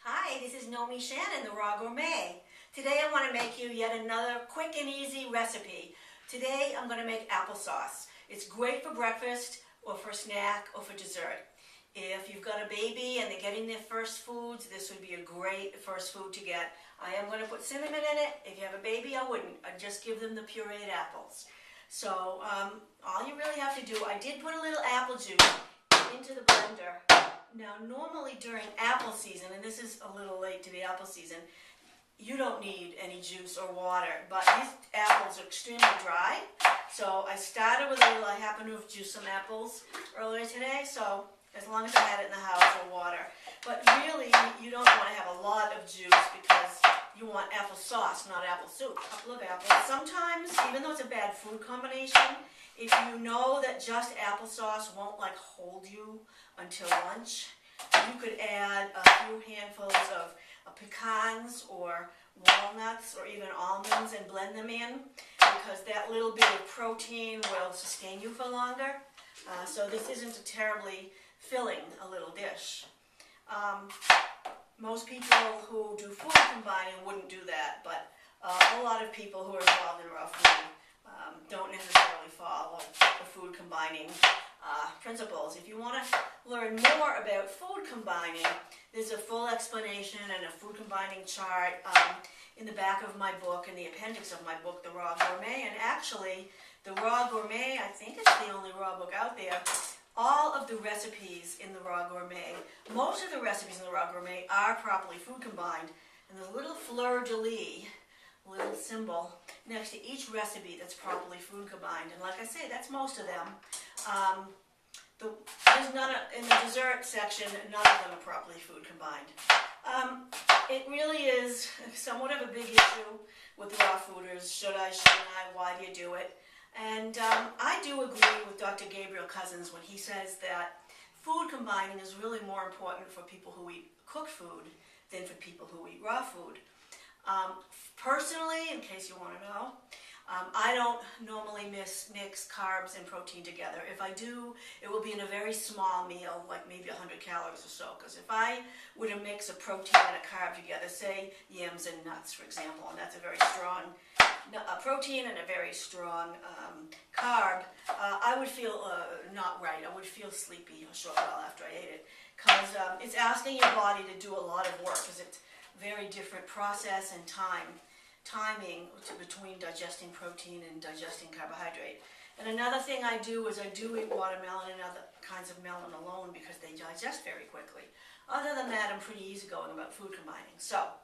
Hi, this is Nomi Shannon, the Raw Gourmet. Today I want to make you yet another quick and easy recipe. Today I'm going to make applesauce. It's great for breakfast or for snack or for dessert. If you've got a baby and they're getting their first foods, this would be a great first food to get. I am going to put cinnamon in it. If you have a baby, I wouldn't. I'd just give them the pureed apples. So all you really have to do, I did put a little apple juice into the blender. Now, normally during apple season, and this is a little late to be apple season, you don't need any juice or water, but these apples are extremely dry. So I started with a little, I happen to have juiced some apples earlier today, so as long as I had it in the house, or water. But really, you don't want to have a lot of juice because you want applesauce, not apple soup. A couple of apples. Sometimes, even though it's a bad food combination, if you know that just applesauce won't hold you until lunch, you could add a few handfuls of pecans or walnuts or even almonds and blend them in, because that little bit of protein will sustain you for longer. So this isn't a terribly filling a little dish. Most people who do food combining wouldn't do that, but a lot of people who are involved in raw food don't necessarily follow the food combining principles. If you want to learn more about food combining, there's a full explanation and a food combining chart in the back of my book, in the appendix of my book, The Raw Gourmet. And actually, The Raw Gourmet, I think it's the only raw book out there. All of the recipes in The Raw Gourmet, most of the recipes in The Raw Gourmet are properly food combined. And there's a little fleur-de-lis, little symbol next to each recipe that's properly food combined. And like I say, that's most of them. There's none in the dessert section, none of them are properly food combined. It really is somewhat of a big issue with raw fooders. Should I, shouldn't I, why do you do it? And I do agree with Dr. Gabriel Cousins when he says that food combining is really more important for people who eat cooked food than for people who eat raw food. Personally, in case you want to know, I don't normally mix carbs and protein together. If I do, it will be in a very small meal, like maybe 100 calories or so. Because if I were to mix a protein and a carb together, say yams and nuts, for example, and that's a very strong protein and a very strong carb, I would feel not right. I would feel sleepy a short while after I ate it. Because it's asking your body to do a lot of work, because it's very different process and timing between digesting protein and digesting carbohydrate. And another thing I do is I do eat watermelon and other kinds of melon alone because they digest very quickly. Other than that, I'm pretty easygoing about food combining. So,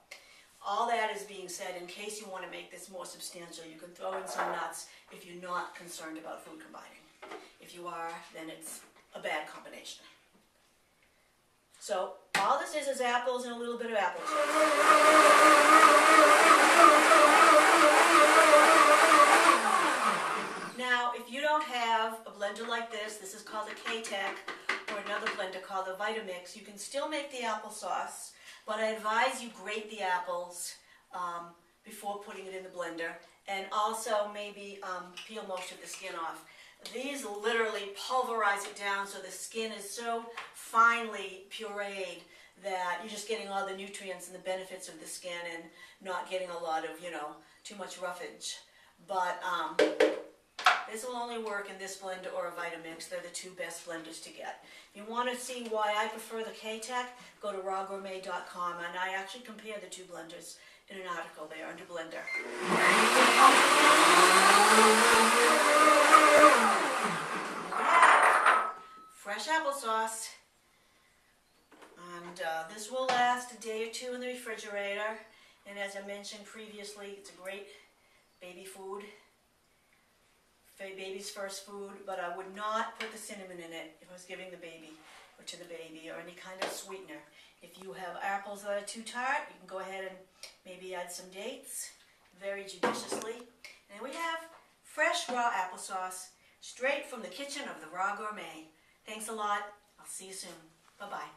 all that is being said, in case you want to make this more substantial, you can throw in some nuts if you're not concerned about food combining. If you are, then it's a bad combination. So, all this is apples and a little bit of apple juice. Now, if you don't have a blender like this is called a K-Tech, or another blender called a Vitamix, you can still make the applesauce, but I advise you grate the apples before putting it in the blender, and also maybe peel most of the skin off. These literally pulverize it down so the skin is so finely pureed that you're just getting all the nutrients and the benefits of the skin and not getting a lot of, too much roughage. But this will only work in this blender or a Vitamix. They're the two best blenders to get. If you want to see why I prefer the K-Tech, go to rawgourmet.com, and I actually compare the two blenders in an article there under Blender. Fresh applesauce. And this will last a day or two in the refrigerator. And as I mentioned previously, it's a great baby food. Baby's first food, but I would not put the cinnamon in it if I was giving the baby or to the baby, or any kind of sweetener. If you have apples that are too tart, you can go ahead and maybe add some dates, very judiciously. And we have fresh raw applesauce, straight from the kitchen of the Raw Gourmet. Thanks a lot. I'll see you soon. Bye-bye.